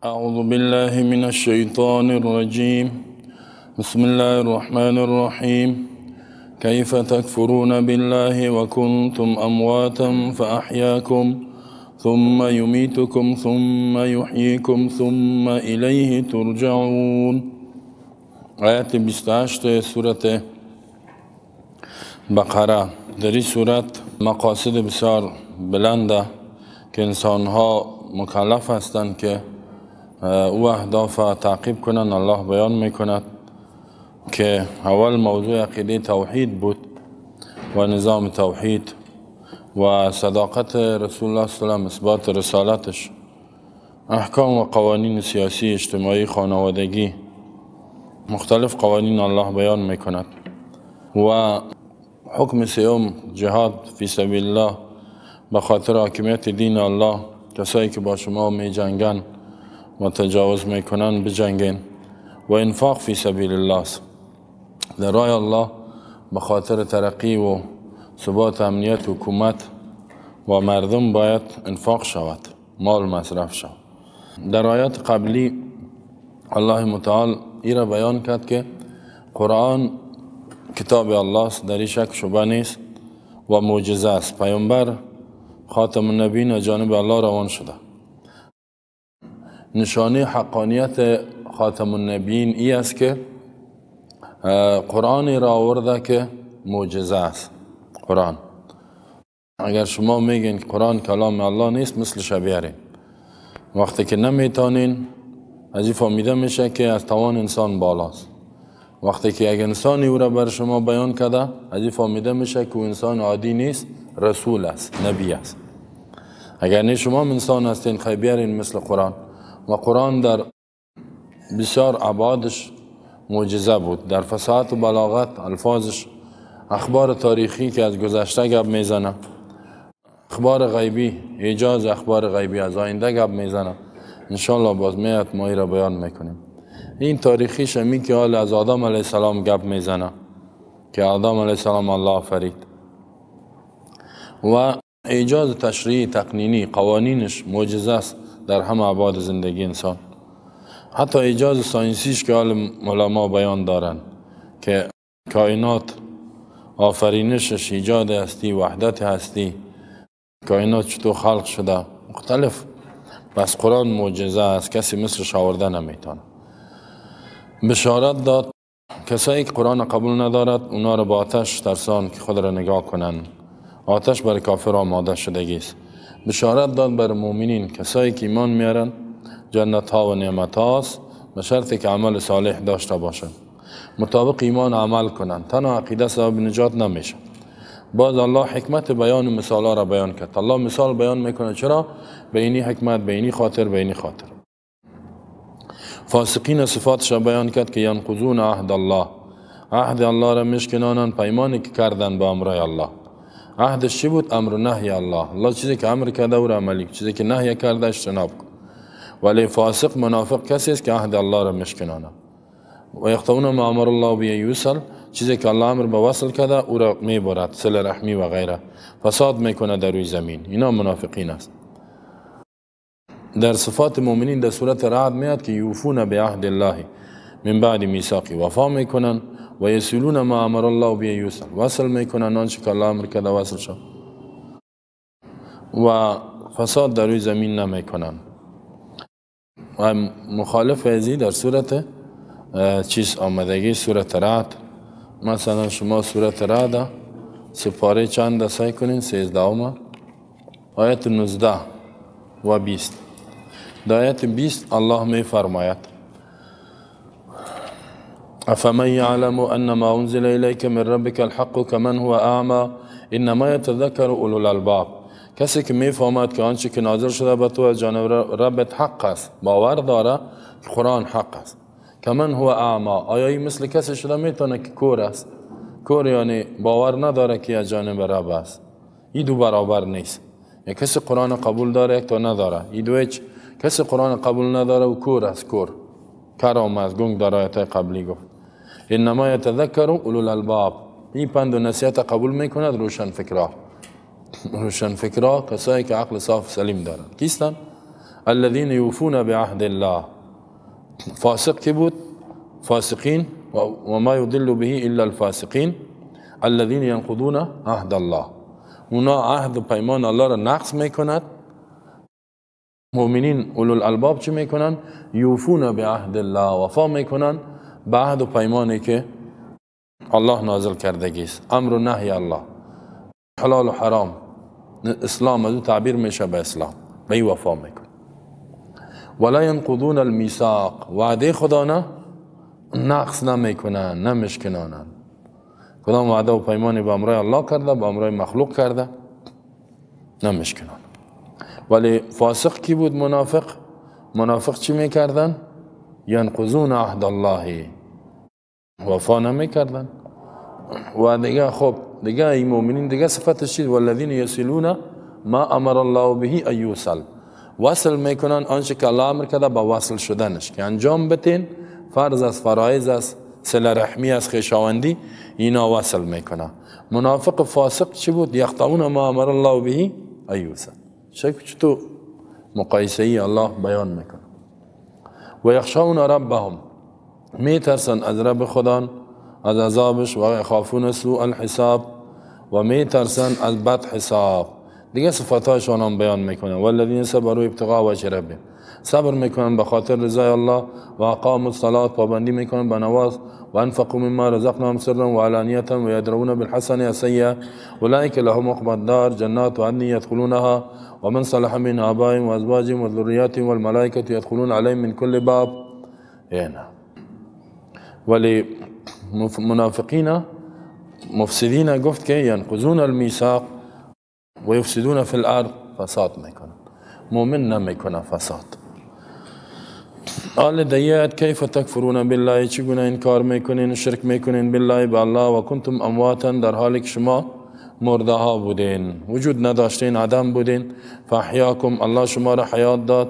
أعوذ بالله من الشيطان الرجيم. بسم الله الرحمن الرحيم. كيف تكفرون بالله وكنتم أمواتا فأحياكم ثم يميتكم ثم يحييكم ثم إليه ترجعون. آیت 28 سورة بقره. در این سورت مقاصد بسیار بلنده که انسانها مکلف هستند که او اهداف تعقیب کنند. الله بیان میکند که اول موضوع عقیده توحید بود و نظام توحید و صداقت رسول الله صلی الله علیه و اثبات رسالتش، احکام و قوانین سیاسی، اجتماعی، خانوادگی، مختلف قوانین الله بیان میکند و حکم سیوم جهاد فی سبیل الله به خاطر حاکمیت دین الله. کسایی که با شما می جنگن و تجاوز میکنن بجنگین. و انفاق فی سبیل الله، در راه الله به خاطر ترقی و ثبات امنیت حکومت و مردم باید انفاق شود، مال مصرف شود. در آیات قبلی الله متعال ای را بیان کرد که قرآن کتاب الله است، در این شک شبه نیست و معجزه است. پیامبر خاتم النبیین از جانب الله روان شده. نشانه حقانیت خاتم النبیین ای است که قرآن را آورده که معجزه است. قرآن اگر شما میگین قرآن کلام الله نیست، مثل شبیه‌این. وقتی که نمیتونین، از این فهمیده میشه که از توان انسان بالاست. وقتی که یک انسانی او را بر شما بیان کرده، از این فهمیده میشه که او انسان عادی نیست، رسول است، نبی است. اگر نه شما انسان هستین، خیبیرین مثل قرآن. و قرآن در بسیار ابعادش معجزه بود، در فصاحت و بلاغت الفاظش، اخبار تاریخی که از گذشته گپ میزنه، اخبار غیبی، ایجاز اخبار غیبی از آینده گپ میزنه. انشالله باز میاد ما را بیان میکنیم. این تاریخی شمی که حال از آدم علیه السلام گپ میزنه که آدم علیه السلام الله آفرید و ایجاز تشریعی تقنینی قوانینش معجزه است در همه ابعاد زندگی انسان. حتی ایجاز ساینسیش که حال علما بیان دارن که کائنات آفرینشش، ایجاد هستی، وحدت هستی، کائنات چطور خلق شده، مختلف. بس قرآن معجزه است، کسی مثلش آورده نمیتونه. بشارت داد کسایی که قرآن قبول ندارد اونا را با آتش ترسان که خود را نگاه کنن. آتش برای کافر آماده شدگی است. بشارت داد بر مؤمنین کسایی که ایمان میارن جنت ها و نعمت هاست، به شرطی که عمل صالح داشته باشن، مطابق ایمان عمل کنن. تنها عقیده سبب نجات نمیشه. باز الله حکمت بیان مثال ها را بیان کرد. الله مثال بیان میکنه. چرا؟ به اینی حکمت، به اینی خاطر، به اینی خاطر. فاسقین صفاتش را بیان کرد که ینقضون عهد الله، عهد الله را مشکنانن، پیمانی که کردن با امر الله. عهدش چی بود؟ امر و نهی الله. الله چیزی که امر کرده او را عملی، چیزی که نهی کرده اجتناب کن. ولی فاسق منافق کسی است که عهد الله را مشکنانه. و یقطعون ما امر الله به یوصل، چیزی که الله امر به وصل کرده او را میبرد، صله رحمی و غیره، فساد میکنه در روی زمین. اینا منافقین است. در صفات مؤمنین در سورت رعد میاد که یوفون بعهد الله من بعد میثاقه، وفا میکنن و یصلون ما امر الله به یوصل، وصل میکنن آنچه که الله امر کرده وصل شد و فساد در روی زمین نمیکنن. و مخالف ازی در سورت چیز آمدگی سورت رعد. مثلا شما سورت رعد سپاره چند سعی کنین؟ 13 آیت 19 و 20. در آیت 20 الله می فرماید افمن یعلم انما انزل الیک من ربک الحق کمن هو اعمی انما یتذکر اولو الالباب. کسی که می فهمد که آنچه که نازل شده به تو از جانب ربت حق است، باور داره که قرآن حق است. کمن هو اعمی، آیا این مثل کسی شده میتونه که کور است؟ کور یعنی باور نداره که از جانب رب است. این دو برابر نیست. یک کسی قرآن قبول داره، یک تا نداره. این دو هیچ. کسی قرآن قبول نداره و کور است. کور کرام از گنگ در آیت قبلی گفت انما یتذکر اولو الالباب. این پند و نصیحت قبول میکند روشن فکرها. روشن فکرها کسایی که عقل صاف سلیم دارند. کیستن؟ الذين يوفون بعهد الله. فاسق کی بود؟ فاسقین و ما یضل به الا الفاسقین الذين ينقضون عهد الله. اونا عهد و پیمان الله را نقض میکند. مؤمنین اولو الالباب چی میکنن؟ یوفون بعهد الله، وفا میکنن به عهد و پیمانی که الله نازل کردگی است. امر و نهی الله، حلال و حرام، اسلام از او تعبیر میشه به اسلام، به این وفا میکن. ولا ينقضون الميثاق، وعده خدا نه نقص نمیکنن، نمیشکنانن. کدام وعده و پیمانی با امرای الله کرده، با امرای مخلوق کرده، نمیشکنن. ولی فاسق کی بود؟ منافق. منافق چی میکردن؟ ینقضون عهد الله، وفا نمیکردن. و دیگه خب دیگه این مؤمنین دیگه صفتش چیه؟ والذین یصلون ما امر الله به ان یوصل، وصل میکنن آنچه که الله امر کرده با وصل شدنش که انجام بدین. فرض از فرایض است، صله رحمی از خویشاوندی، اینا وصل میکنه. منافق فاسق چی بود؟ یقطعون ما امر الله به ان یوصل. چطور مقایسه ای الله بیان میکنه. و یخشون ربهم، میترسن از رب خدا، از عذابش. و یخافون سوء الحساب، و میترسن از بد حساب. دیگه صفاتاشون هم بیان میکنه. والذین صبروا ابتغاء وجه ربهم، صبر میکنن به خاطر رضای الله. و اقاموا الصلاة، پابندی میکنن به نماز. و انفقوا مما رزقناهم سرا و علانیة و یدرؤون بالحسنة السیئة اولئک لهم عقبی الدار جنات عدن يدخلونها ومن صلح من آبائهم وازواجهم وذرياتهم والملائكة يدخلون عليهم من كل باب. هنا ولی منافقین مفسدین گفت که ینقضون الميثاق و یفسدون فی الارض، فساد میکنن. مؤمن نمیکنه فساد. آل دیات کیف تکفرون بالله، چگونه انکار میکنین و شرک میکنین بالله به الله و کنتم امواتا، در حالی که شما مرده ها بودین، وجود نداشتین، عدم بودین. فاحیاکم، الله شما را حیات داد،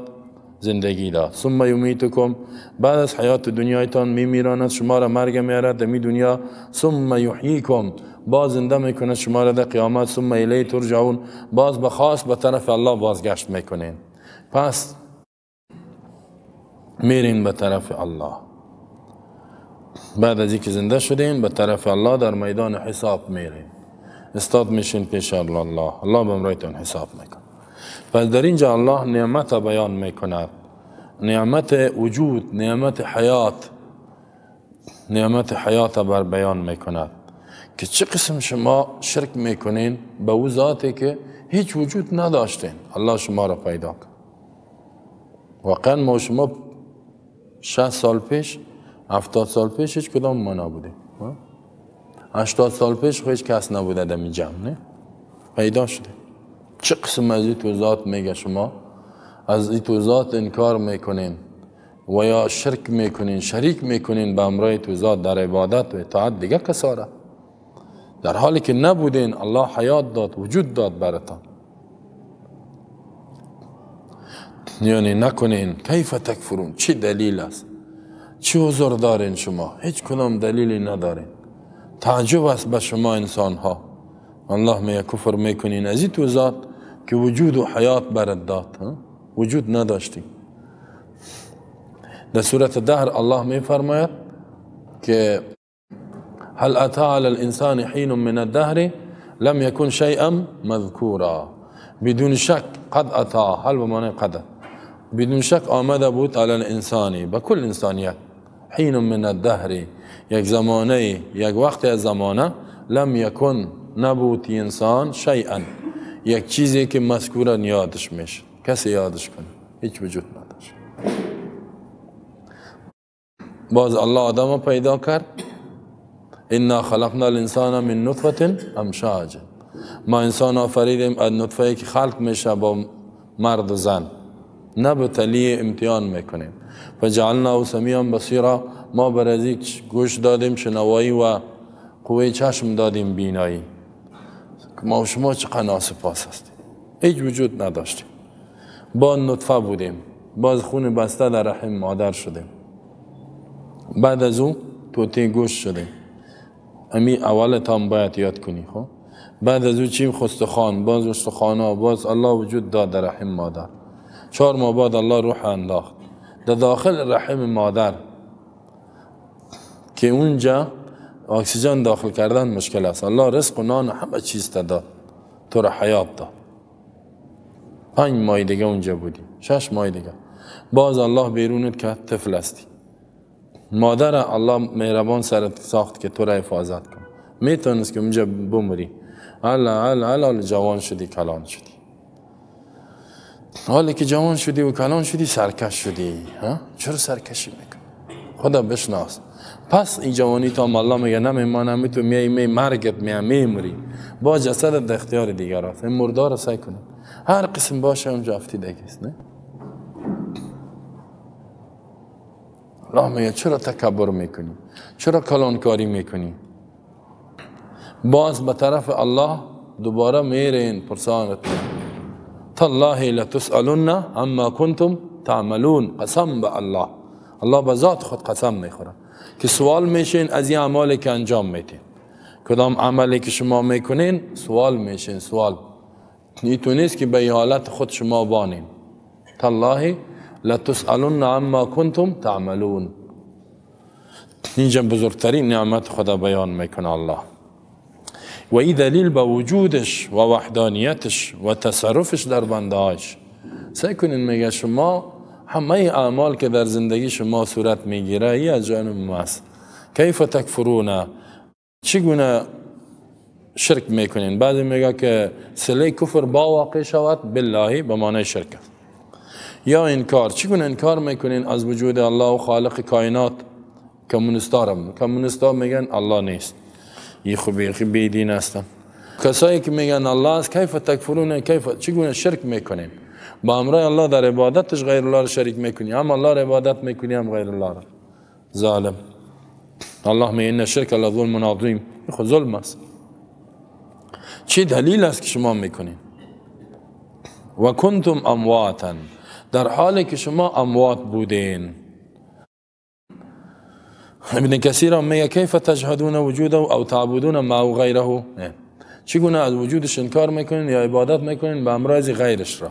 زندگی داد. ثم یمیتکم، بعد از حیات دنیایتان میمیراند، شما را مرگ میارد دمی دنیا. ثم یحییکم، باز زنده میکند شما را در قیامت. ثم الیه ترجعون، باز بخواست به طرف الله بازگشت میکنین. پس میرین به طرف الله. بعد از اینکه زنده شدین به طرف الله در میدان حساب میرین، استاد میشین پیش الله. الله به امرایتون حساب میکن. پس در اینجا الله نعمت بیان میکند، نعمت وجود، نعمت حیات، نعمت حیات بر بیان میکند که چه قسم شما شرک میکنین به او ذاتی که هیچ وجود نداشتین. الله شما را پیدا کرد. واقعا ما شما 60 سال پیش، 70 سال پیش هیچ کدام ما نبودیم. 80 سال پیش هیچ کس نبوده در این جمع، نه؟ پیدا شده. چه قسم از این توضیحات میگه شما از این توضیحات انکار میکنین و یا شرک میکنین، شریک میکنین به امرای توضیحات در عبادت و اطاعت دیگه کساره، در حالی که نبودین. الله حیات داد، وجود داد براتان. یعنی نکنین. کیف تکفرون، چی دلیل است؟ چی عذر دارین شما؟ هیچ کدام دلیلی ندارین. تعجب است به شما انسان ها. الله میگه کفر میکنین از این توضیحات که وجود و حیات برات داد، وجود نداشتی. در سورة الدهر الله میفرماید که هل اتى على الانسان حين من الدهر لم يكن شيئا مذكورا. بدون شک قد اتى، هل بمعنی قد، بدون شک آمده بود علی الانسانی، به کل انسانیت، حین من الدهر، یک زمانه، یک وقت از زمانه، لم یکن، نبود انسان، شیئا، یک چیزی که مذکورا یادش میشه. کسی یادش کنه؟ هیچ وجود نداشت. باز الله آدم پیدا کرد. انا خلقنا الانسان من نطفه امشاج، ما انسان آفریدیم از نطفه که خلق میشه با مرد و زن، نه به تلیه امتحان میکنیم. فجعلناه سمیعا بصیرا، ما برازیک گوش دادیم شنوایی و قوه چشم دادیم بینایی. ما و شما چقدر ناسپاس هستیم، هیچ وجود نداشتیم. با نطفه بودیم، باز خون بسته در رحم مادر شدیم، بعد از اون توتی گوش شدیم. امی اولت هم باید یاد کنی. خب بعد از اون چیم؟ خستخان، باز استخوانا، باز الله وجود داد در رحم مادر. 4 ماه بعد الله روح انداخت در داخل رحم مادر که اونجا اکسیژن داخل کردن مشکل است. الله رزق و نان همه چیز داد، تو را حیات داد. 5 ماه دیگه اونجا بودی، 6 ماه دیگه باز الله بیرونت که طفل هستی. مادر الله مهربان سرت ساخت که تو را حفاظت کن. میتونست که اونجا بمری، حالا جوان شدی کلان شدی. حالی که جوان شدی و کلان شدی سرکش شدی. چرا سرکشی میکنی؟ خدا بشناس. پس این جوانی تا الله میگه نمیمانم، تو می مرگت میمری، با جسدت در اختیار دیگر است. این مردار رو سعی کنید هر قسم باشه اونجا افتیدگیست. نه الله میگه چرا تکبر میکنی؟ چرا کلانکاری میکنی؟ باز به طرف الله دوباره میرین پرسانت تالله لتسألن عما کنتم تعملون. قسم به الله، الله به ذات خود قسم میخوره که سوال میشین از این اعمالی که انجام میدین. کدام عملی که شما میکنین سوال میشین. سوال نیتو نیست که به حالت خود شما بانین. تالله لتسألن عما کنتم تعملون. اینجا بزرگترین نعمت خدا بیان میکنه الله و این دلیل به وجودش و وحدانیتش و تصرفش در بندهاش. سعی کنین میگه شما همه اعمال که در زندگی شما صورت میگیره ای از جانب ماست. کیف تکفرون، چگونه شرک میکنین؟ بعضی میگه که صله کفر با واقع شود بالله به معنی شرک. یا انکار، چگونه انکار میکنین از وجود الله و خالق کائنات؟ کمونستا میگن الله نیست، این خوبی بیدین هستن. کسایی که میگن الله است کیف تکفرون، چگونه شرک میکنین؟ با امرای الله در عبادتش غیر الله را شریک میکنی، هم الله را عبادت میکنی هم غیر الله را. ظالم. الله میگه ان شرک لظلم عظیم، خود ظلم است. چی دلیل است که شما میکنین؟ و کنتم امواتا، در حالی که شما اموات بودین. ابن کثیر میگه کیف تجحدون وجوده او تعبدون معه غیره، چگونه از وجودش انکار میکنین یا عبادت میکنین به امراض غیرش را،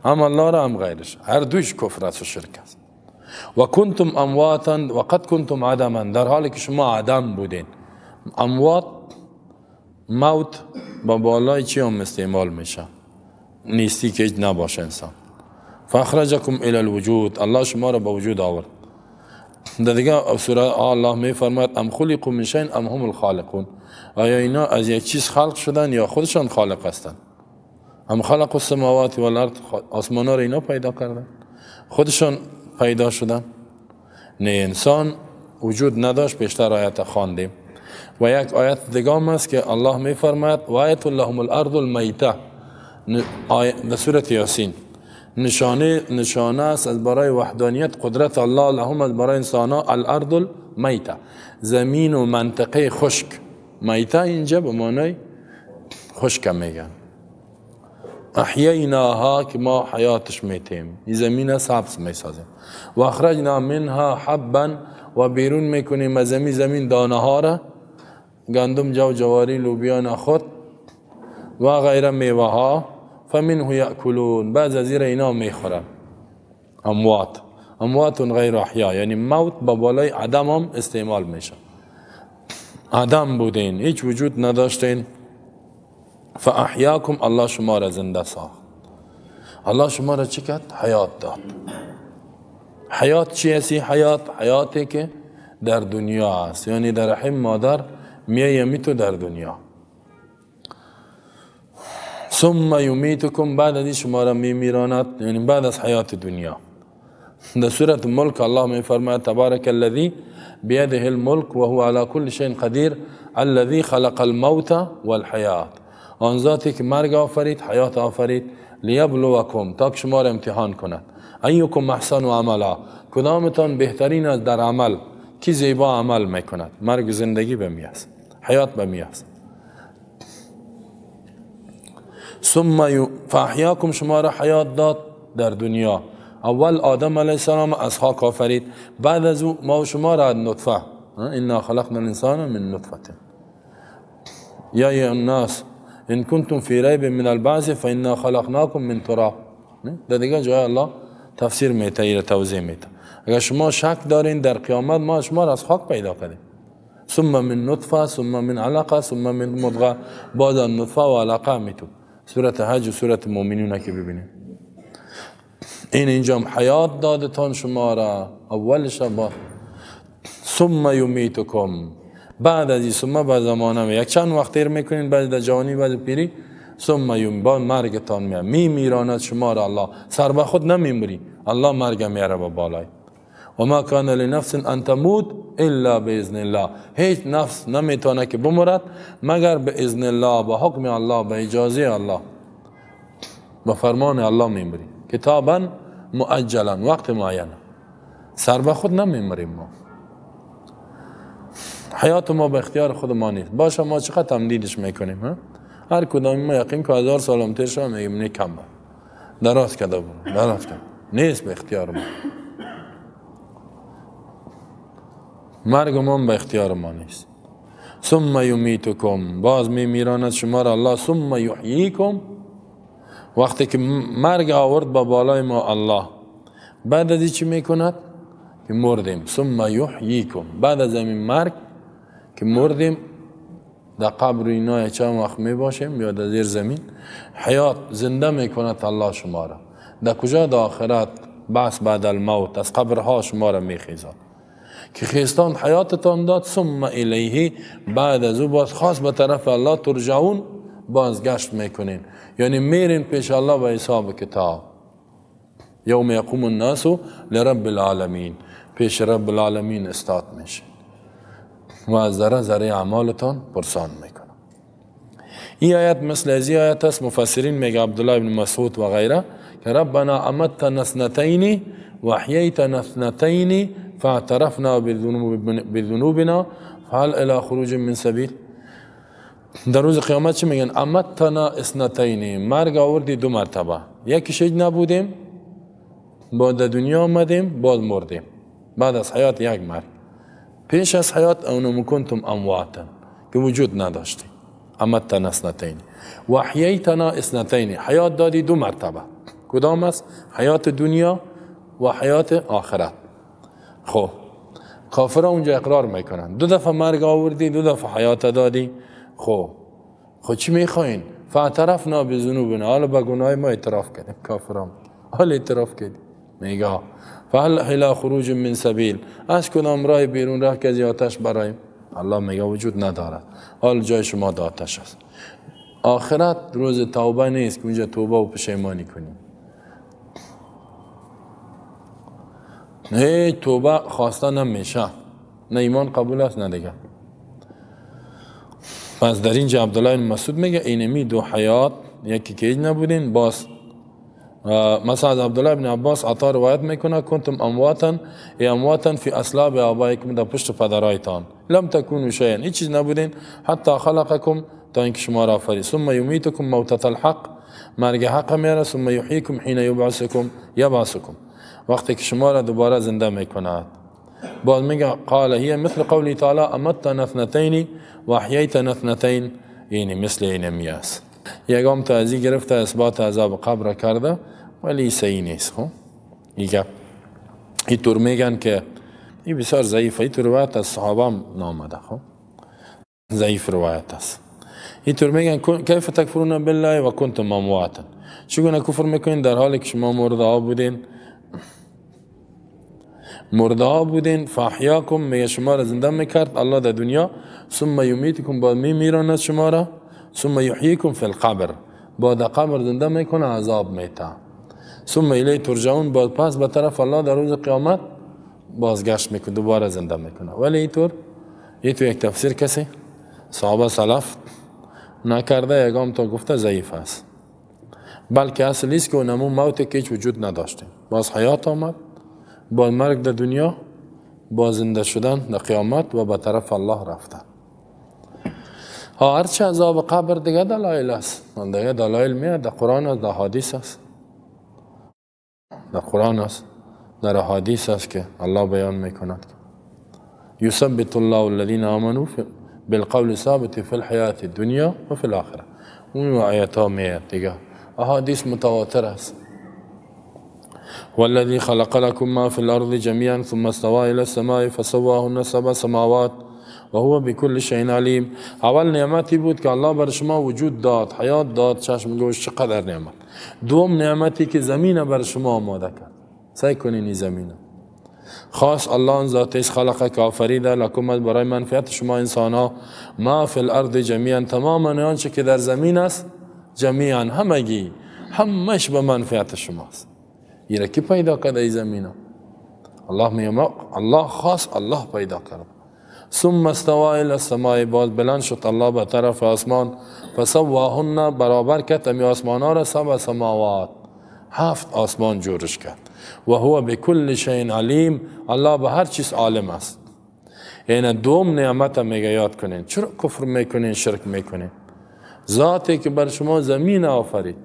هم الله را هم غیرش. هر دوش کفر است و شرک است. و کنتم امواتا و قد کنتم عدما، در حالی که شما عدم بودین. اموات موت با بالای چی هم استعمال میشه؟ نیستی که نباشه انسان. فاخرجکم الی الوجود، الله شما را به وجود آورد. در دیگه سوره الله می فرماید ام خلقوا من شیء ام هم الخالقون، آیا اینا از یک چیز خلق شدن یا خودشان خالق هستند؟ ام خلقوا السماوات والارض، آسمان ها را اینا پیدا کردن؟ خودشان پیدا شدن؟ نه، انسان وجود نداشت. بیشتر آیت خواندیم و یک آیت دیگه هم است که الله می فرماید و آیت لهم الارض المیته، در سوره یاسین. نشانه است از برای وحدانیت قدرت الله لهم، از برای انسان ها الارض المیته، زمین و منطقه خشک. میته اینجا به معنی خشک میگن. احییناها که ما حیاتش میتیم، این زمین سبز میسازیم. و اخرجنا منها حبا، و بیرون میکنیم از زمین دانه ها را، گندم، جو، جواری، لوبیا، نخود و غیره میوه ها. فمنه یأکلون، بعض از اینا میخورن. اموات غیر احیا، یعنی موت با بالای عدم هم استعمال میشه. عدم بودین، هیچ وجود نداشتین. فاحیاکم، الله شما را زنده ساخت. الله شما را چی کرد؟ حیات داد. حیات چی هستی؟ حیاتی که در دنیا است، یعنی در رحم مادر میایی تو در دنیا. ثم یمیتکم، بعد از شما را میمیراند، یعنی بعد از حیات دنیا. در سوره ملک الله می فرماید تبارک الذی بیده الملک و هو علی کل شیء قدیر الذی خلق الموت والحیات، آن ذاتی که مرگ آفرید، حیات آفرید، لیبلوکم، تا که شما را امتحان کند. ایکم احسن عملا، کدامتان بهترین است در عمل، کی زیبا عمل میکند. مرگ و زندگی به می است، حیات به می است. ثم فاحیاکم، شما را حیات داد در دنیا. اول آدم علیه السلام از خاک آفرید، بعد از او ما و شما را نطفه. انا خلقنا الانسان من نطفه. یا ایها الناس ان کنتم فی ریب من البعث فانا خلقناکم من تراب. در دیگه جای الله تفسیر میته توضیح میته. اگر شما شک دارین در قیامت ما شما را از خاک پیدا کردیم، ثم من نطفه ثم من علقه ثم من مضغه، بعد نطفه و علقه میتو سورت حج و سورت مومنون که ببینید. این اینجا حیات دادتان شما را اولش با ثم یمیتکم، بعد از این ثم به زمانه یک چند وقت تیر میکنین، بعد در جوانی بعد پیری ثم یم با مرگتان میاد میراند شما را الله، سر به خود نمیمری الله مرگ میاره با بالای. و ما کان لنفس ان تموت الا باذن الله، هیچ نفس نمیتونه که بمرد مگر به اذن الله، با حکم الله، به اجازه الله، با فرمان الله میمری کتابا مؤجلا، وقت معین. سر به خود نمیمریم ما، حیات ما به اختیار خود ما نیست. باشه ما چقدر تمدیدش میکنیم، هر کدام ما یقین که 1000 سال تیر شد میگیم نه کم دراز کرده بود، دراز کرد، نیست به اختیار ما. مرگ ما به اختیار ما نیست. ثم یمیتکم، باز میراند شما را الله. ثم یحییکم، وقتی که مرگ آورد با بالای ما الله، بعد از چی میکند که مردیم. ثم یحییکم، بعد از این مرگ که مردیم در قبر اینا چند وقت می باشیم یا در زیر زمین، حیات زنده میکند الله شما را. در کجا؟ در آخرت، بعث بعد الموت، از قبرها شما را میخیزد که خیستان حیاتتان داد. ثم الیه، بعد از او باز خاص به طرف الله ترجعون، بازگشت میکنین، یعنی میرین پیش الله به حساب کتاب. یوم یقوم الناس لرب العالمین، پیش رب العالمین استاد میشه و از ذره ذره اعمالتان پرسان میکنه. این آیت مثل از این آیت است. مفسرین میگه عبدالله ابن مسعود و غیره که ربنا امتنا اثنتین و احییتنا اثنتین فاعترفنا بذنوبنا فهل الی خروج من سبیل. در روز قیامت چی میگن؟ امتنا اثنتین، مرگ آوردی 2 مرتبه، یکیش نبودیم، بعد دنیا آمدیم، باز مردیم، بعد از حیات یک مرگ، پیش از حیات اونم کنتم امواتا که وجود نداشتی. امتنا اثنتین و احییتنا اثنتین، حیات دادی 2 مرتبه، کدام است؟ حیات دنیا و حیات آخرت. خب کافر اونجا اقرار میکنن 2 دفعه مرگ آوردی، 2 دفعه حیات دادی. خب چی میخواین؟ فاعترفنا بذنوبنا، حالا با گناه ما اعتراف کردیم. کافرام حالا اعتراف کردیم، میگه فهل الی خروج من سبیل، از کدام راه بیرون راه که از آتش برایم؟ الله میگه وجود ندارد، حال جای شما در آتش است. آخرت روز توبه نیست که اونجا توبه و پشیمانی کنیم. هیچ توبه خواسته نمیشه، نه ایمان قبول است نه دیگه. پس در اینجا عبدالله بن مسعود میگه اینمی 2 حیات، یکی که نبودین باز. مثلا از عبدالله بن عباس عطا روایت میکنه کنتم امواتا فی اصلاب آبائکم، در پشت پدرایتان، لم تکونوا شیئا، هیچ چیز نبودین، حتی خلقکم، تا اینکه شما را آفرید. ثم یمیتکم موتة الحق، مرگ حق میاره. ثم یحییکم حین یبعثکم، وقتی که شما را دوباره زنده میکند. باز میگه قال هی مثل قولی تعالی امتنا اثنتین و احییتنا اثنتین، یعنی مثل این میاست. یکم تا ازی گرفته اثبات عذاب قبر کرده ولی صحیح نیست. خب این طور میگن که این بسیار ضعیفه، این طور روایت از صحابه هم نامده. خب ضعیف روایت است. این طور میگن کیف تکفرون بالله و کنتم امواتا، چگونه کفر میکنین در حالی که شما مرده ها بودین. فاحیاکم، میگه شما را زنده میکرد الله در دنیا. ثم یمیتکم، بعد میراند شما را. ثم یحییکم فی القبر، بعد قبر زنده میکنه، عذاب میته. ثم الیه ترجعون، بعد پس به طرف الله در روز قیامت بازگشت میکنه، دوباره زنده میکنه. ولی اینطور یک تفسیر کسی صحابه سلف نکرده، یکم تا گفته ضعیف است، بلکه اصل است که اونمون موت که هیچ وجود نداشته، باز حیات آمد، با مرگ در دنیا، با زنده شدن در قیامت و به طرف الله رفتن. هرچه عذاب قبر دیگه دلایل است، دیگه دلایل میاد در قرآن است، در حدیث است، در قرآن است، در حدیث است که الله بیان میکند یثبت الله الذین آمنوا بالقول ثابت فی الحیات الدنیا و فی الاخره. اون آیات ها میاد دیگه، احادیث متواتر است. والذي خلق لكم ما في الأرض جميعا ثم استوى إلى السماء فسواهن 7 سماوات وهو بكل شيء علیم. اول نعمتی بود که الله بر شما وجود داد، حیات داد، چشم گوش، چقدر نعمت. دوم نعمتی که زمین بر شما آماده کرد. سعی کنین این زمین خاص الله آن ذات است خلق که آفریده لکم برای منفعت شما انسان ها ما فی الارض جمیعا، تمام آنچه که در زمین است جمیعا، همگی، همش به منفعت شماست. این کی پیدا کرده این زمین ها؟ الله میگه الله خاص الله پیدا کرد. ثم استوى الى السماء، باز بلند شد الله به طرف آسمان، فسواهن برابر کرد امی آسمان ها را 7 سماوات، 7 آسمان جورش کرد. و هو بكل شيء علیم، الله به هر چیز عالم است. یعنی دوم نعمت میگه یاد کنین. چرا کفر میکنین، شرک میکنین؟ ذاتی که بر شما زمین آفرید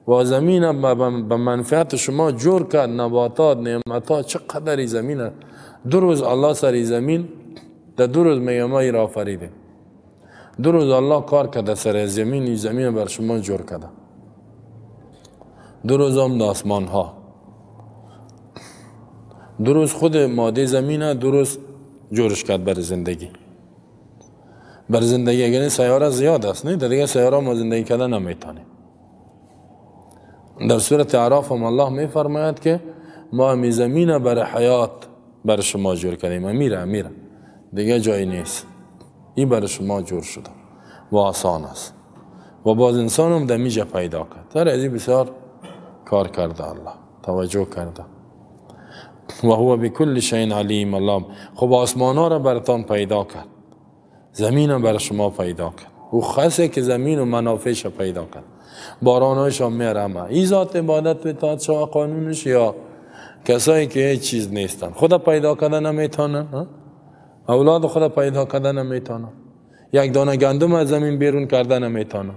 و زمین به منفعت شما جور کرد، نباتات، نعمتات، چقدر زمین. 2 روز الله سر زمین، در 2 روز میگه ما ای را آفریده. 2 روز الله کار کرده سر زمین، این زمین بر شما جور کرده. 2 روز هم آسمان ها. 2 روز خود ماده زمینه، 2 روز جورش کرد بر زندگی. بر زندگی اگر سیاره زیاد است، نه در دیگه سیاره ما زندگی کردن نمیتونیم. در سورت اعراف هم الله میفرماید که ما می زمین بر حیات بر شما جور کردیم. امیره دیگه جایی نیست، این بر شما جور شده و آسان است. و باز انسان هم دمیجه پیدا کرد. در ازی بسیار کار کرده الله، توجه کرده. و هو بكل شيء علیم. الله خب آسمان ها را برتان پیدا کرد، زمین بر شما پیدا کرد. او خاصه که زمین و منافعش پیدا کرد، بارانش هم میرمه. این ذات عبادت به اطاعت شما قانونش، یا کسایی که هیچ چیز نیستن؟ خدا پیدا کردن نمیتونن، اولاد خدا پیدا کردن نمیتونن، یک دانه گندم از زمین بیرون کردن نمیتونن.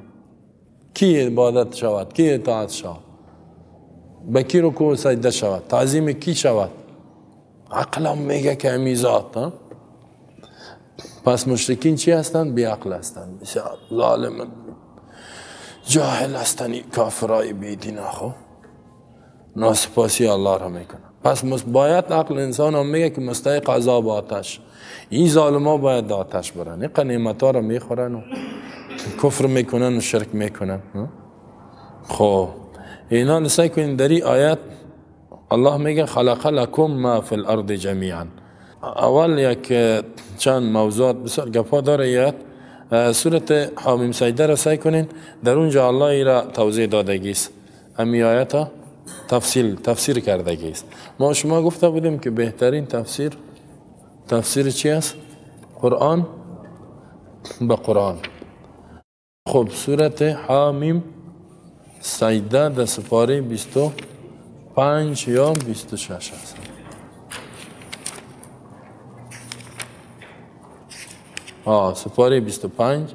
کی عبادت شود؟ کی اطاعت شود؟ به کی رکوع سجده شود؟ تعظیم کی شود؟ عقلم میگه که امی ذات. پس مشرکین چی هستند؟ بی عقل هستند، بسیار ظالم جاهل هستند، کافرای بی دین. خب ناسپاسی الله را میکنن. پس باید عقل انسان هم میگه که مستحق عذاب آتش، این ظالم ها باید آتش برن. این نعمت ها را میخورن و کفر میکنن و شرک میکنن. خب اینا نسای کنین در این آیت الله میگه خلق لکم ما فی الارض جمیعا. اول یک چند موضوعات بسیار گپا داره آیت. سورت حامیم سجده را سعی کنین، در اونجا الله ای را توضیح دادگی است. امی آیت ها تفسیر کردگی است. ما شما گفته بودیم که بهترین تفسیر چی است؟ قرآن به قرآن. خب سورت حامیم سجده در سپاره 25 یا 26 است. سپاره 25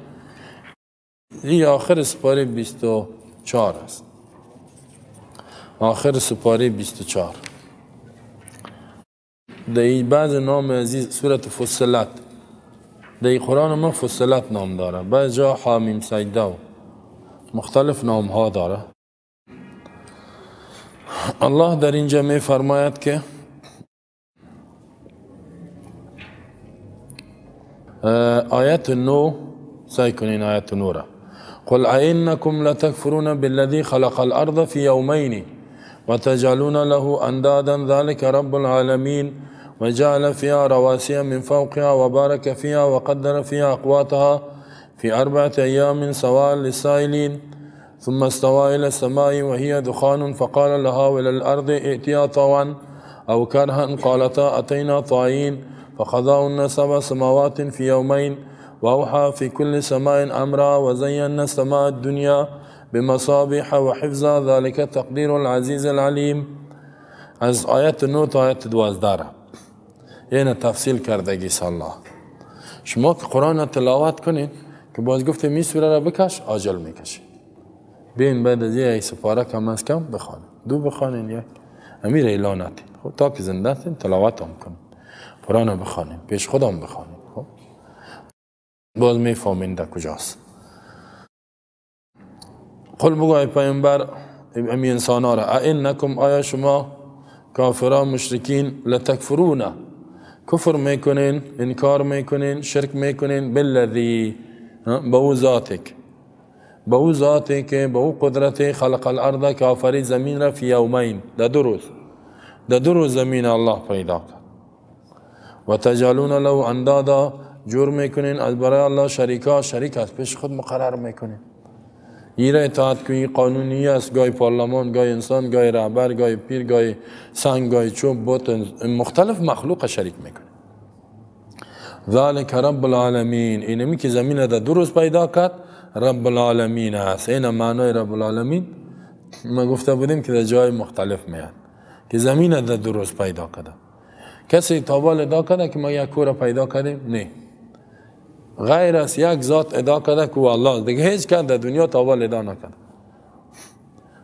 این آخر سپاره 24 است. آخر سپاره 24 در این بعض نام عزیز سورت فصلت در این قرآن ما فصلت نام داره، بعض جا حامیم سجده و مختلف نام ها داره. الله در اینجا می فرماید که آیت 9 سعی کنین آیت 9 را. قل اینکم لتکفرون بالذی خلق الارض فی یومین وتجعلون له اندادا ذلك رب العالمین وجعل فيها رواسي من فوقها وبارك فيها وقدر فيها أقواتها في 4 أيام سواء للسائلين ثم استوى إلى السماء وهي دخان فقال لها وإلى الأرض ائتيا طوعا أو كرها قالتا أتينا طائعين فقضاهن 7 سماوات في يومين وأوحى في كل سماء أمرها وزينا السماء الدنيا بمصابيح وحفظا ذلك تقدير العزيز العليم. از آیت 9 تا آیت 12 یعنی تفصیل کردگی الله. شما که قرآن تلاوت کنید که باز گفتیم این سوره را بکش، عاجل میکشید. بین بعد از یک سپاره کم از کم بخوانید، 2 بخوانید، یک امیر اعلاناتی. خب تا که زنده هستین تلاوت هم کنید، قرآن بخوانید، پیش خودم بخوانید. خب باز میفهمین در کجاست. قل بگو ای پیامبر امی انسان ها را اینکم آیا شما کافران مشرکین لتکفرون کفر میکنین انکار میکنین شرک میکنین بالذی به او ذاتک به او ذاتی که به او قدرت خلق الارض که آفرید زمین را فی یومین در 2 روز در 2 روز زمین الله پیدا کرد و تجعلون له اندادا جور میکنین از برای الله شریک از پیش خود مقرر میکنین این را اطاعت کنی قانونی است گای پارلمان گای انسان گای رهبر گای پیر گای سنگ گای چوب بت مختلف مخلوق شریک میکنین ذالک رب العالمین اینمی که زمین در 2 روز پیدا کرد رب العالمین است این معنای رب العالمین ما گفته بودیم که در جای مختلف میاد که زمین در 2 روز پیدا کرده کسی تابال ادا کرده که ما یک کور پیدا کردیم نه غیر از یک ذات ادا کرده که الله دیگه هیچ کس در دنیا تابال ادا نکرده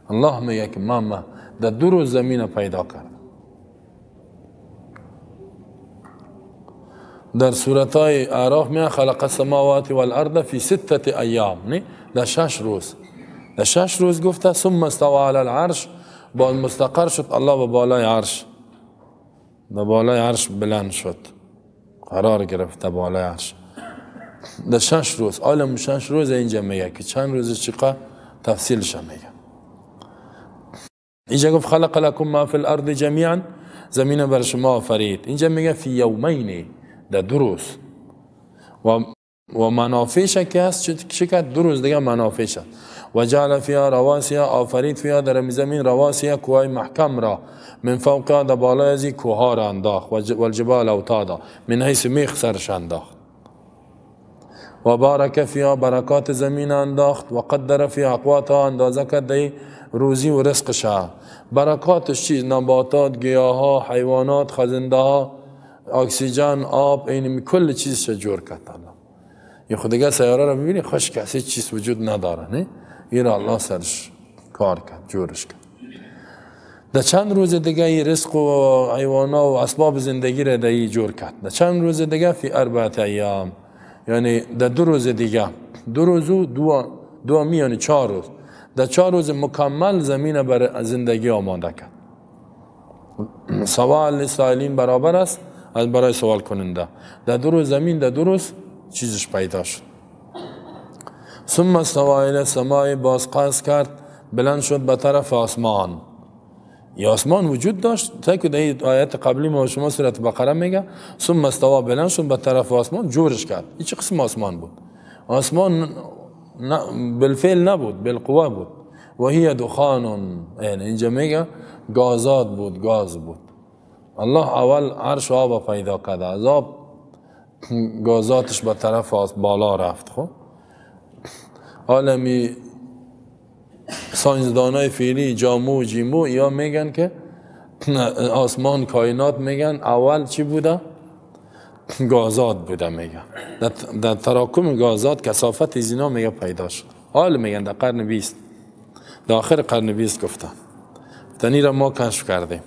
الله میگه که ما در 2 روز زمین پیدا کرد در سورت های اعراف میان خلق السماوات والارض فی 6 ایام نه در 6 روز در 6 روز گفته ثم استوى علی العرش بعد مستقر شد الله به بالای عرش به بالای عرش بلند شد قرار گرفت بالای عرش در 6 روز عالم 6 روز اینجا میگه که چند روز چقدر تفصیلش میگه اینجا گفت خلق لكم ما فی الارض جمیعا زمین بر شما آفرید اینجا میگه فی یومین در 2 روز و منافعش که هست چه که 2 روز دیگه منافعش و جعل فیها رواسی آفرید فیها در زمین رواسی کوهای محکم را من فوقها در بالای ازی کوها را انداخت و الجبال اوتادا من حیث میخ سرش انداخت و بارک فیها برکات زمین انداخت و قدر فیها اقواتها اندازه کرد روزی و رزقش برکاتش چیز نباتات گیاه ها حیوانات خزنده ها اکسیژن آب این کل چیزش جور کرد الله یه خودگاه سیاره را ببینی خوش کسی چیز وجود نداره نه این را الله سرش کار کرد جورش کرد در چند روز دیگه ای رزق و حیوانا و اسباب زندگی را در جور کرد در چند روز دیگه فی 4 ایام یعنی در 2 روز دیگه 2 روز و دو یعنی 4 روز در 4 روز مکمل زمین بر زندگی آماده کرد سوال لسائلین برابر است از برای سوال کننده در 2 روز زمین در 2 روز چیزش پیدا شد ثم استوى الی السماء باز قصد کرد بلند شد به طرف آسمان یا آسمان وجود داشت تا که در آیت قبلی ما شما سورت بقره میگه ثم استوى بلند شد به طرف آسمان جورش کرد این چه قسم آسمان بود آسمان بالفعل نبود بالقوه بود و هی دخان یعنی اینجا میگه گازات بود گاز بود الله اول عرش و آب پیدا کرد از آب گازاتش به طرف بالا رفت خب عالمی ساینسدانای فعلی جامو و جیمو یا میگن که آسمان کائنات میگن اول چی بوده گازات بوده میگن در تراکم گازات کثافت از اینا میگه پیدا شد حال میگن در قرن 20 در آخر قرن 20 گفتن تنی را ما کشف کردیم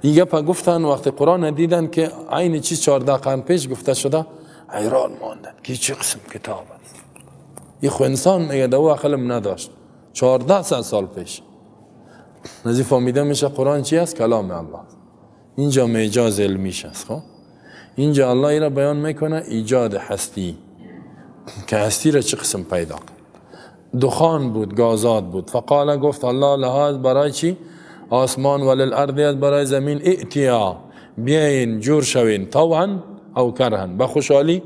این گپ گفتن وقتی قرآن دیدن که عین چیز 14 قرن پیش گفته شده حیران ماندن که چه قسم کتاب است یه خو انسان میگه در او عقلم نداشت 14 سال پیش نزی فهمیده میشه قرآن چی است کلام الله اینجا اجاز علمیش است خب اینجا الله اینا بیان میکنه ایجاد هستی که هستی را چه قسم پیدا کرد دخان بود گازات بود فقال گفت الله لها برای چی آسمان وللارض از برای زمین ائتیا بیاین جور شوین طوعا او کرهن به خوشحالی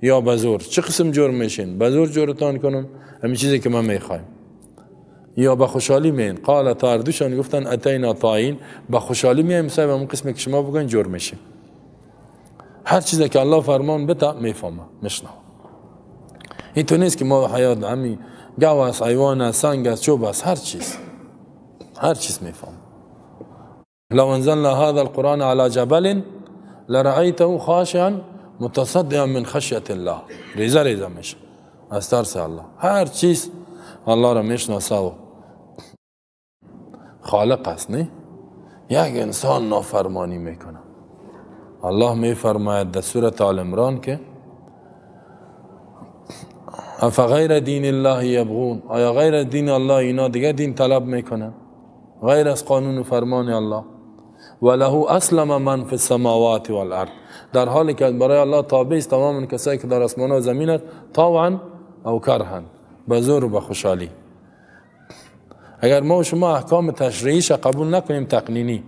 یا به زور چه قسم جور میشین به زور جورتان کنم همین چیزی که ما میخوایم یا به خوشحالی مین قال تاردوشان گفتن اتینا طائعین به خوشحالی میایم صاحب همون قسمی که شما بگین جور میشین هر چیزی که الله فرمان بده میفهمه میشنوه این تو نیست که ما حیات همین گاو است حیوان است سنگ است چوب است هر چیز میفهم لو انزلنا هذا القرآن على جبل لرأيته خاشعا متصدعا من خشية الله ریزه میشه از ترس الله هر چیز الله را میشناسه و خالق است نه یک انسان نافرمانی میکنه الله میفرماید در سورة آل عمران که افغیر دین الله یبغون، آیا غیر دین الله اینا دیگه دین طلب میکنن غیر از قانون و فرمان الله؟ وله اسلم من فی السماوات والارض، در حالی که برای الله تابع است تمام کسایی که در آسمان و زمین است، طوعا او کرها، به زور و به خوشحالی. اگر ما و شما احکام تشریعیش قبول نکنیم، تقنینی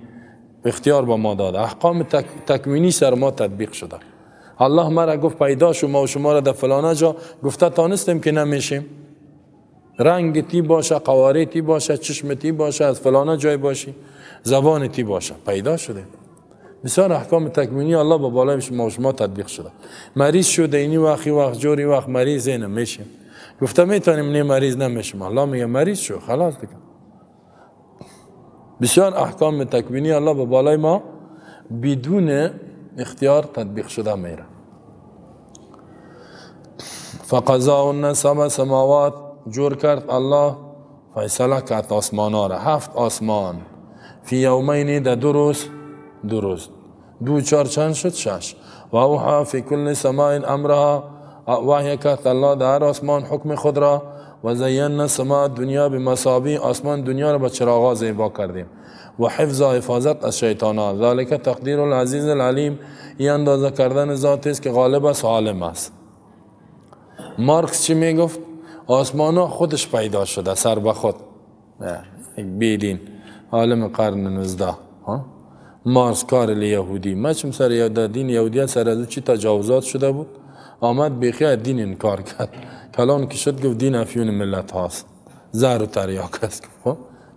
اختیار با ما داده، احکام تکوینی سر ما تطبیق شده. الله ما را گفت پیدا شو، ما و شما را در فلانه جا گفته تانستیم که نمیشیم، رنگ تی باشه، قواره تی باشه، چشم تی باشه، از فلانه جای باشی، زبان تی باشه، پیدا شده. بسیار احکام تکوینی الله با بالای ما و شما تطبیق شده. مریض شده اینی وقت جوری وقت مریض نمیشیم، گفته میتونیم نه مریض نمیشیم، الله میگه مریض شو خلاص دیگه. بسیار احکام تکوینی الله با بالای ما بدون اختیار تطبیق شده میره. فقضاهن سبع سماوات، جور کرد الله فیصله کرد آسمان ها را، 7 آسمان، فی یومین در 2 روز، 2 روز، 2 4 چند شد 6. و اوحا فی کل سماء امرها، وحی کرد الله در هر آسمان حکم خود را. و زینا سماء دنیا بمصابیح، آسمان دنیا را با چراغا زیبا کردیم. و حفظ و حفاظت از شیطانات، ذالک تقدیر العزیز العلیم، این اندازه کردن ذاتی است که غالب است عالم است. مارکس چی میگفت؟ آسمان ها خودش پیدا شده سر به خود، بیدین عالم قرن 19. مارکس کار یهودی، ما چم سر دین یهودیت سر از چی تجاوزات شده بود، آمد بیخی دین انکار کرد، کلان که شد گفت دین افیون ملت هاست، زهر و تریاک است،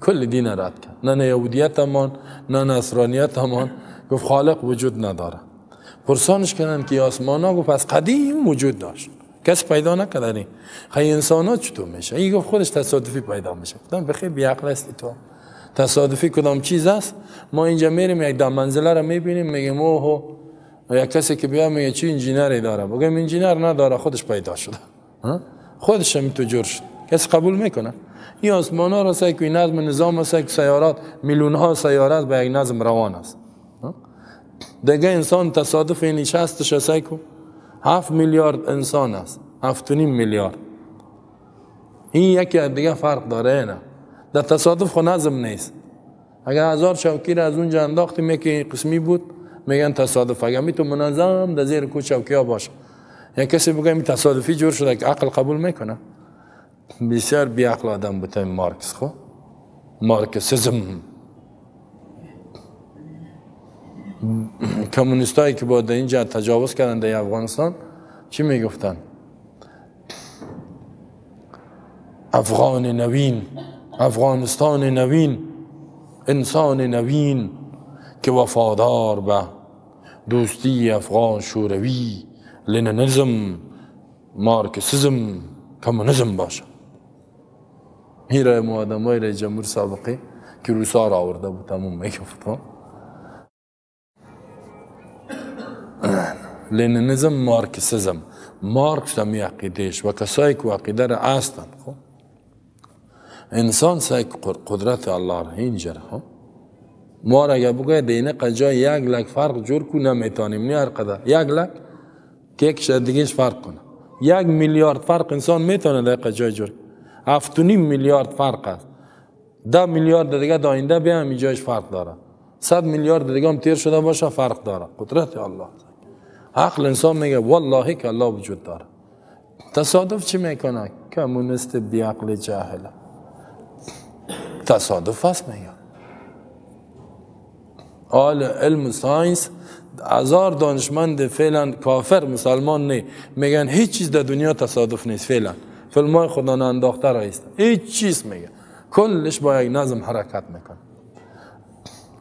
کل دین رد کرد، نه یهودیت امان نه نصرانیت امان، گفت خالق وجود نداره. پرسانش کردن که آسمان ها، گفت از قدیم وجود داشت، کس پیدا نکردنی، خیلی انسان ها چطور میشه؟ این گفت خودش تصادفی پیدا میشه. گفتم بخیر بیعقل هستی تو، تصادفی کدام چیز است؟ ما اینجا میریم یک دو منزله را میبینیم میگیم اوه، یا کسی که بیا میگه چی انجینری داره، بگم انجینر نداره، خودش پیدا شده، خودش هم تو جور شد، کسی قبول میکنه؟ این آسمان ها را سعی که نظم نظام است که سیارات میلیون ها سیارات به یک نظم روان است. دیگه انسان تصادف نشستش سعی که 7 میلیارد انسان است، 7.5 میلیارد. این یکی دیگه فرق داره، نه در تصادف خو نظم نیست. اگر 1000 چوکی را از اونجا انداختیم که قسمی بود میگن تصادف، اگر می تو منظم در زیر کو چوکی ها باشه، یا کسی بگه می تصادفی جور شده که عقل قبول میکنه؟ بسیار بی عقل آدم بوده مارکس. خو مارکسیزم، کمونیستایی که با اینجا تجاوز کردن در افغانستان چی میگفتن؟ افغان نوین، افغانستان نوین، انسان نوین که وفادار به دوستی افغان شوروی، لنینیزم، مارکسیزم، کمونیسم باشه. این رای آدمای رئیس جمهور سابقه که روسا را آورده بود تموم میگفت. لنینیزم، مارکسیزم، مارکس هم عقیدهش و کسایی که عقیده را هستند. انسان سعی قدرت الله را اینجا را ما را اگر بگه دینه قجای 1 لک فرق جور کو نمیتانیم، نه هر قدر 1 لک که یک شد دیگهش فرق کنه. 1 میلیارد فرق انسان میتونه در قجای جور، 7.5 میلیارد فرق است. 10 میلیارد دیگه داینده بیا هم جایش فرق داره، 100 میلیارد دیگه هم تیر شده باشه فرق داره. قدرت الله، عقل انسان میگه والله که الله وجود داره. تصادف چی میکنه؟ کمونیست بی عقل جاهله، تصادف است میگه. آل علم ساینس 1000 دانشمند فعلا کافر مسلمان نه میگن هیچ چیز در دنیا تصادف نیست. فعلا فیلمای خدا انداخته رایست، هیچ چیز میگه کلش با یک نظم حرکت میکنه،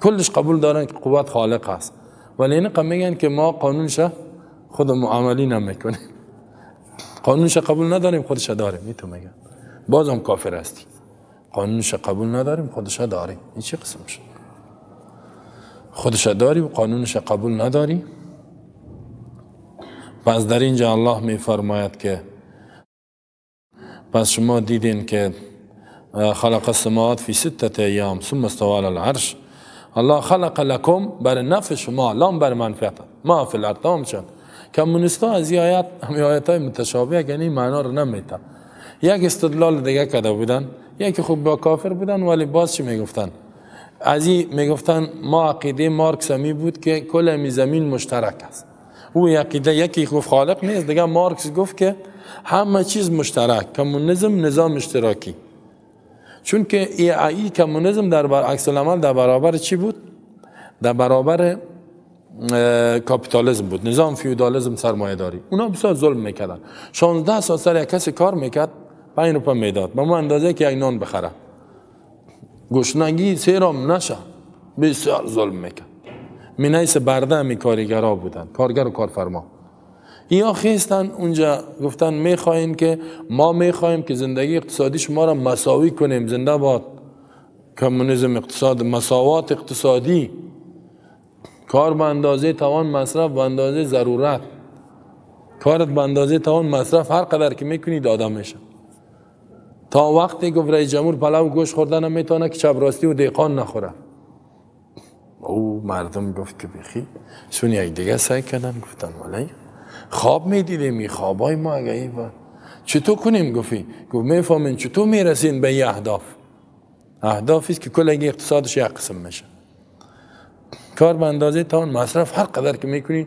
کلش قبول دارن که قوت خالق است، ولی اینقدر میگن که ما قانونش خودمون عملی نمیکنیم، قانونش قبول نداریم خودش داریم. این تو میگن بازم کافر هستی، قانونش قبول نداریم خودش داریم. این چه قسم شد؟ خودش داری و قانونش قبول نداری؟ پس در اینجا الله می فرماید که پس شما دیدین که خلق السماوات فی 6 ایام ثم استوى علی العرش. الله خلق لکم بر نفع شما، لام بر منفعت، ما فی الارض، تمام شد. کمونیستا از این آیات متشابه یعنی معنا رو نمیتا. یک استدلال دیگه کرده بودن، یکی خوب با کافر بودن ولی باز چی میگفتن؟ از این میگفتن ما عقیده مارکس همی بود که کل همی زمین مشترک است. او عقیده یکی گفت خالق نیست، دیگه مارکس گفت که همه چیز مشترک، کمونیسم نظام اشتراکی. چون که این کمونیسم در عکس العمل در برابر چی بود؟ در برابر کاپیتالیسم بود، نظام فیودالیسم سرمایه داری. اونا بسیار ظلم میکردن. 16 سال سر یک کسی کار میکرد 5 روپیه میداد، به ما اندازه که یک نان بخره، گشنگی سیرم نشه. بسیار ظلم میکرد. من حیث برده همی کارگرها بودن، کارگر و کارفرما. اینا خیستن اونجا گفتن میخواین که ما میخوایم که زندگی اقتصادی شما را مساوی کنیم. زنده باد کمونیسم، اقتصاد، مساوات اقتصادی، کار به اندازه توان، مصرف به اندازه ضرورت. کارت به اندازه توان، مصرف هر قدر که میکنی داده میشه. تا وقتی گفت رئیس جمهور پلو گوش خوردن نمیتونه که چپ راستی و دیقان نخوره. او مردم گفت که بخی سون یک دیگه سعی کردن، گفتن ولی خواب میدیدیم، این خوابای ما اگه با چطور کنیم؟ گفت میفهمین چطور میرسین به یه اهدافی است که کل اقتصادش یک قسم میشه. کار به اندازه توان، مصرف هر قدر که میکنی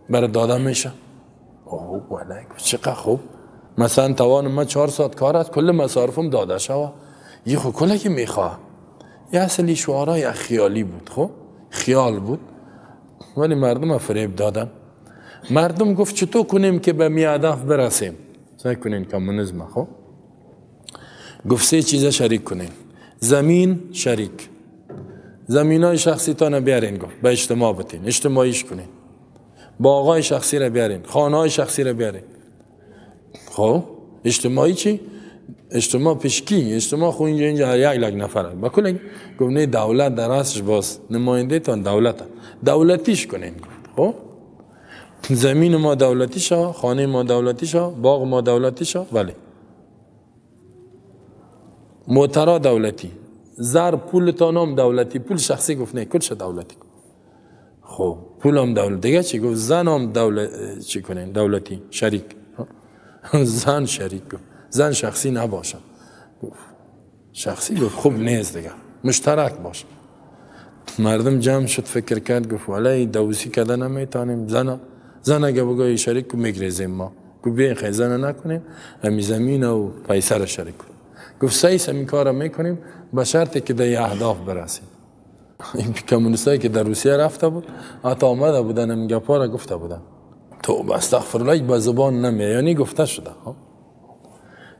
برای داده میشه. اوه ولی چقدر خوب. مثلا توان ما 4 ساعت کار است، کل مصارفم داده شوه. یه خود کلی که میخواه. یه اصلی شعارهای خیالی بود. خب خیال بود ولی مردم فریب دادن. مردم گفت چطور کنیم که به می هدف برسیم؟ سعی کنین کمونیسم. خب گفت 3 چیزا شریک کنین. زمین شریک، زمینای شخصی تان بیارین، گفت به اجتماع بتین، اجتماعیش کنین. باغای شخصی را بیارین، خانه‌های شخصی را بیارین. خب اجتماعی چی؟ اجتماع پیشکی، اجتماع خو اینجا یک لگ نفره. با کل گفت نه دولت در اصلش باز نماینده تان دولتیش کنین. خب زمین ما دولتی شو، خانه ما دولتی شو، باغ ما دولتی شو. ولی موترا دولتی، زر پول تانم دولتی، پول شخصی گفت نه کلش دولتی. خب پول هم دولت دیگه چی؟ گفت زن هم دولت چی کنین؟ دولتی شریک. زن شریک گفت زن شخصی نباشه. گفت شخصی گفت خوب نیست دیگه، مشترک باشه. مردم جمع شد فکر کرد، گفت ولی دوزی کده نمیتونیم. زن اگه بگوی شریک کو میگریزیم ما. گفت بیاین خیلی زن نکنیم، همی زمین و پیسه را شریک کنیم. گفت سعی این کار را میکنیم به شرطی که در اهداف برسیم. این کمونیستایی که در روسیه رفته بود حتی آمده بودن این گپا را گفته بودن. تو استغفرالله به زبان نمیه، یعنی گفته شده.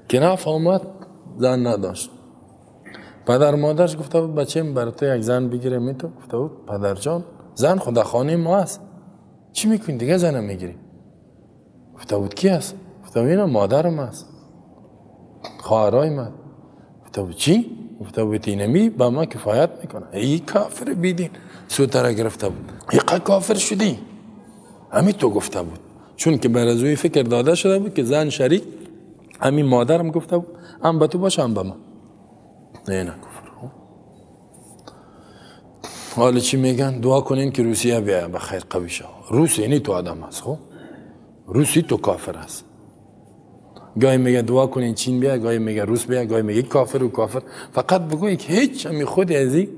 که نفهمد زن نداشت. پدر مادرش گفته بود بچه‌م برای تو یک زن بگیره میتو؟ گفته بود پدر جان زن خدا خانه ما است، چی میکنی دیگه زن میگیری؟ گفته بود کی است؟ گفته بود اینا مادرم است، خواهرای من. گفته بود چی؟ گفته بود اینمی با ما کفایت میکنه. ای کافر بیدین سوتره گرفته بود. یقه کافر شدی؟ همین تو گفته بود. چون که بر از اوی فکر داده شده بود که زن شریک، همین مادرم گفته بود هم به تو باشه هم به من. نه کفر. حالا چی میگن؟ دعا کنین که روسیه بیاید بخیر قوی شه. روس یعنی تو آدم هست. خب روسی تو کافر هست. گاهی میگه دعا کنین چین بیاید، گاهی میگه روس بیاید، گاهی میگه کافر و کافر. فقط بگوی که هیچ همی خود ازی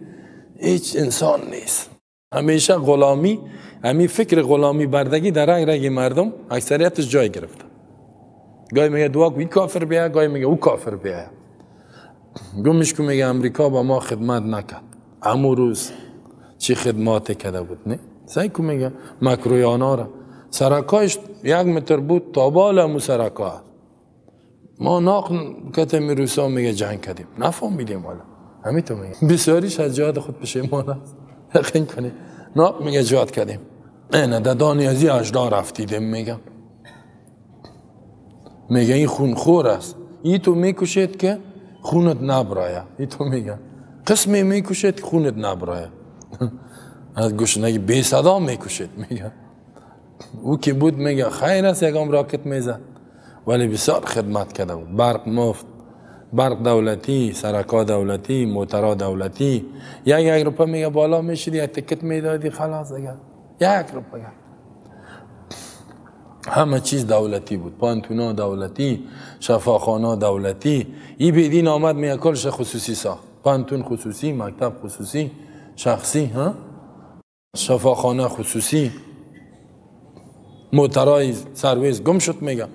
هیچ انسان نیست. همیشه غلامی، همین فکر غلامی بردگی در رگ رگ مردم اکثریتش جای گرفته. گاهی میگه دعا کن کافر بیاید، گاهی میگه او کافر بیاید. گمش که میگه امریکا با ما خدمت نکرد، امو روز چی خدمات کرده بود؟ نه سعی که میگه مکرویانا را سرکایش 1 متر بود تا بالا امو سرکا. ما ناق کتم روسا میگه جنگ کردیم نفهمیدیم. والا همین تو میگه بسیاریش از جهاد خود پشیمان است. یقین کنی ناق میگه جهاد کردیم. نه ددانی ازی اجدا رفتیدیم. میگه این خون خور است، این تو میکشید که خونت نبرایه. این تو میگه قسمی میکشید که خونت نبرایه. از گشنگی بی صدا میکشید. میگه او که بود میگه خیر است یکم راکت میزد ولی بسیار خدمت کرده بود. برق مفت، برق دولتی، سرکا دولتی، موترا دولتی. 1 روپیه میگه بالا میشید یک تکت میدادی خلاص دیگه 1 روپیه. همه چیز دولتی بود، پانتونا دولتی، شفاخانه دولتی. این بیدین آمد میگه کلش خصوصی ساخت، پانتون خصوصی، مکتب خصوصی، شخصی، ها، شفاخانه خصوصی، موترای سرویس گم شد میگه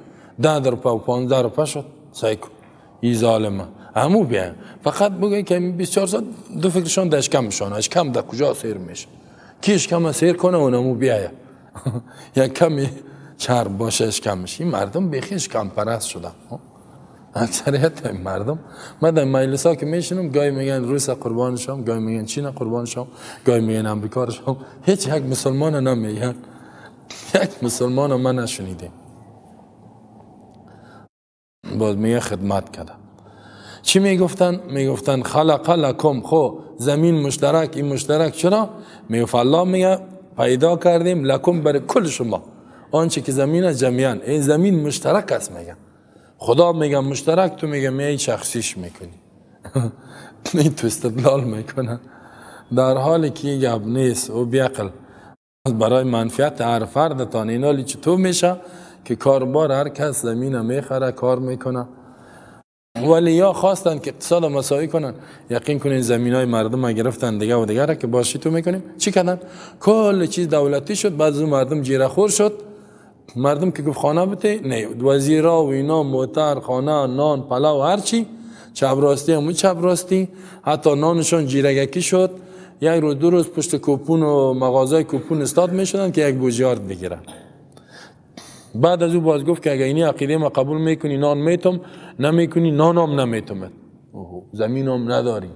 10 روپه و 15 روپه شد. سایکو این ظالمه همو بیا فقط بگه که 24 ساعت دو فکرشان داشت کم میشن، اشکم در کجا سیر میشه، کی اشکم سیر کنه اونمو بیایه یک کمی چرب باشه اشکم میشه. این مردم بیخی اشکم پرست شدن. اکثریت مردم من در مجلس ها که میشنم گاهی میگن روس قربانشم، گاهی میگن چین قربانشم، گاهی میگن امریکا شم، هیچ یک مسلمان نمیگن، یک مسلمان من نشنیدیم. باز میگه خدمت کردم. چی میگفتن؟ میگفتن خلق لکم، خو زمین مشترک، این مشترک چرا؟ میگفت الله میگه پیدا کردیم لکم برای کل شما، آنچه که زمین جمعیاً این زمین مشترک است. میگه خدا میگه مشترک، تو میگه میای شخصیش میکنی. این تو استدلال میکنه در حالی که این گپ نیست. او بیعقل برای منفعت هر فرد تان این حالی چطور میشه که کاربار هر کس زمین میخره کار میکنه. ولی یا خواستن که اقتصاد مساوی کنن، یقین کنین زمین های مردم گرفتن دیگه و دیگه را که باشی تو میکنیم. چی کردن؟ کل چیز دولتی شد. بعد مردم جیره خور شد. مردم که گفت خانه بته نه، وزیرا و اینا موتر، خانه، نان، پلاو، هرچی چپ راستی همون چپ راستی، حتی نانشان جیرگکی شد. یک روز دو روز پشت کوپون و مغازه کوپون استاد میشدن که یک بوجیارد بگیرن. بعد از او باز گفت که اگه اینی عقیده ما قبول میکنی نان میتم، نمیکنی نانم نمیتمت. زمینم نداری،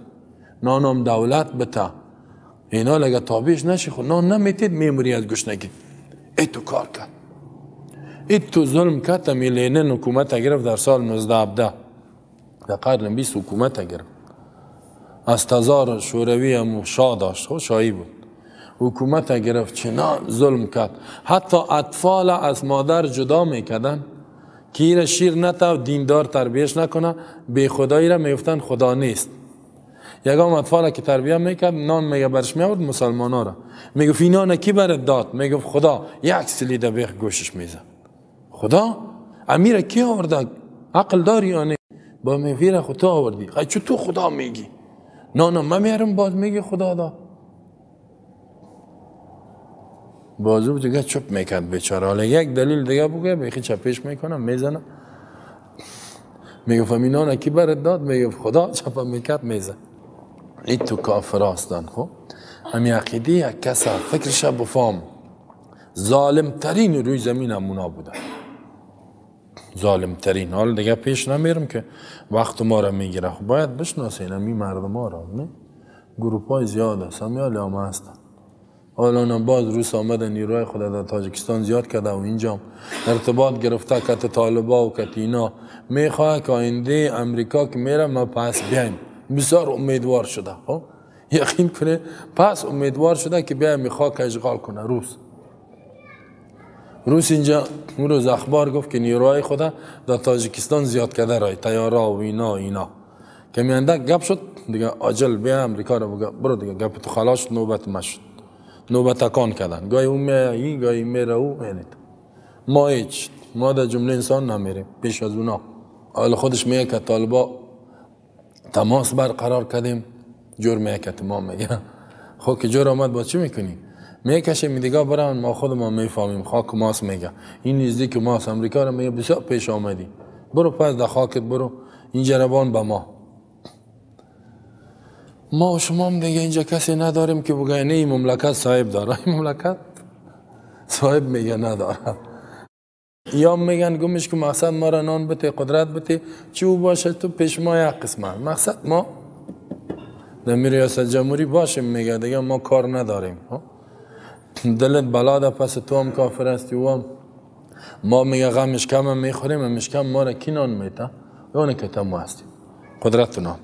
نانم دولت بتا، اینا لگه تابیش نشی خود نان نمیتید میموری از گشنگی. ای تو کار کرد، ای تو ظلم کرد. تمی لینن حکومت گرفت در سال 1917 در قرن 20 حکومت گرفت. از تزار شوروی هم شاه داشت، شاهی بود. حکومت گرفت چنان ظلم کرد، حتی اطفال از مادر جدا میکردن که ایره شیر نتا دیندار تربیهش نکنه، بی خدایی را میفتن خدا نیست. یکم اطفال که تربیه میکرد نان میگه برش میورد مسلمان ها را، میگفت این نان کی برات داد؟ میگفت خدا. یک سلیده بیخ گوشش میزد. خدا؟ امیر کی آورده؟ عقل داری یا نه؟ با میفیره خدا آوردی. خیلی چو تو خدا میگی؟ نانم من میارم باز میگی خدا دا. بازو دیگه چپ میکرد بیچاره. حالا یک دلیل دیگه بگه بیخی چپش میکنم میزنم. میگفت این نان کی برات داد؟ میگفت خدا. چپ میکرد میزن. این تو کافر هستن. خب همی عقیده یک کسا فکرش بفهم ظالم ترین روی زمین همونا بودن، ظالم ترین. حال دیگه پیش نمیرم که وقت ما را میگیره. خب باید بشناسین همی مردم ها را. گروپ های زیاد هست، همی حالی هم هستن. حالا باز روس آمده نیروهای خود در تاجیکستان زیاد کرده و اینجا ارتباط گرفته کت طالبا و کت اینا. میخواه که آینده امریکا که میره ما پس بیایم. بسیار امیدوار شده. یقین کنه پس امیدوار شده که بیایم میخواه که اشغال کنه روس اینجا. اون روز اخبار گفت که نیروهای خدا در تاجیکستان زیاد کرده رای تیارا و اینا که میانده گپ شد دیگه عاجل بیا امریکا رو بگه برو دیگه گپ تو خلاص. نوبت مشد، نوبت تکان کردن. گاهی اون میایی گاهی میره او. ما هیچ، ما در جمله انسان نمیریم پیش از اونا. حالا خودش میگه که طالبا تماس برقرار کردیم، جور میگه که ما میگه خب که جور آمد با چی میکنی؟ میکشه میدیگه برن ما خود ما میفهمیم خاک ماست. میگه این نزدیک ماست. امریکا رو میگه بسیار پیش آمدی، برو پس در خاکت برو، این جربان به ما و شما هم دیگه اینجا کسی نداریم که بگه نه این مملکت صاحب داره. این مملکت صاحب میگه نداره. یا میگن گمش که مقصد ما را نان بته، قدرت بته، چی او باشه تو پیش ما یک قسمه. مقصد ما در ریاست جمهوری باشیم میگه دیگه ما کار نداریم. دلت بلاده پس تو هم کافر هستی و هم ما میگه غم مشکم هم میخوریم، مشکم ما را کی نان میته؟ اونه که تو ما هستیم. قدرت نان